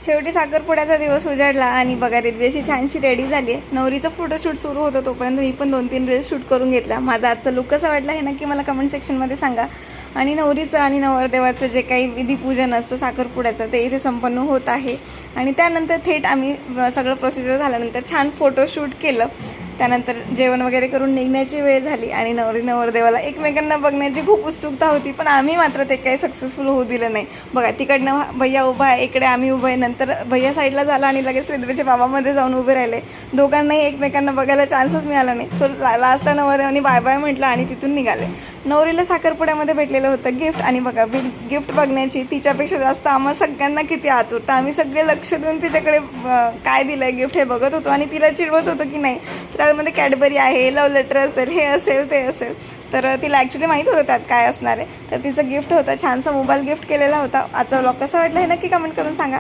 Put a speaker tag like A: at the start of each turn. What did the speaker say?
A: शेवटी साखरपुड्याचा दिवस उजाडला आणि बघा रिद्वी अशी छानशी रेडी झाली आहे. नवरीचं फोटोशूट सुरू होतं तोपर्यंत मी पण 2-3 रील्स शूट करून घेतला. माझा आजचा लुक कसा वाटला हे नक्की मला कमेंट सेक्शनमध्ये सांगा. आणि नवरीचं आणि नवरदेवाचं जे काही विधीपूजन असतं साखरपुड्याचं ते इथे संपन्न होत आहे. आणि त्यानंतर थेट आम्ही सगळं प्रोसिजर झाल्यानंतर छान फोटोशूट केलं. त्यानंतर जेवण वगैरे करून निघण्याची वेळ झाली आणि नवरदेवाला एकमेकांना बघण्याची खूप उत्सुकता होती, पण आम्ही मात्र ते काही सक्सेसफुल होऊ दिलं नाही. बघा तिकडनं भैया उभा आहे, इकडे आम्ही उभं आहे. नंतर भैया साईडला झाला आणि लगेच रिद्वीच्या बाबामध्ये जाऊन उभे राहिले. दोघांनाही एकमेकांना बघायला चान्सच मिळाला नाही. सो लास्टला नवरदेवानी बाय बाय म्हटलं आणि तिथून निघाले. नवरीला साखरपुड्यामध्ये भेटलेलं होतं गिफ्ट आणि बघा गिफ्ट बघण्याची तिच्यापेक्षा जास्त आम्हा सगळ्यांना किती आतुरता. आम्ही सगळे लक्ष देऊन तिच्याकडे काय दिलं आहे गिफ्ट हे बघत होतो आणि तिला चिडवत होतो की नाही त्यामध्ये कॅडबरी आहे, लव्ह लेटर असेल, हे असेल ते असेल. तर तिला ॲक्च्युली माहीत होतं त्यात काय असणार आहे. तर तिचं गिफ्ट होतं, छानसा मोबाईल गिफ्ट केलेला होता. आजचा व्लॉग कसा वाटला हे नक्की कमेंट करून सांगा.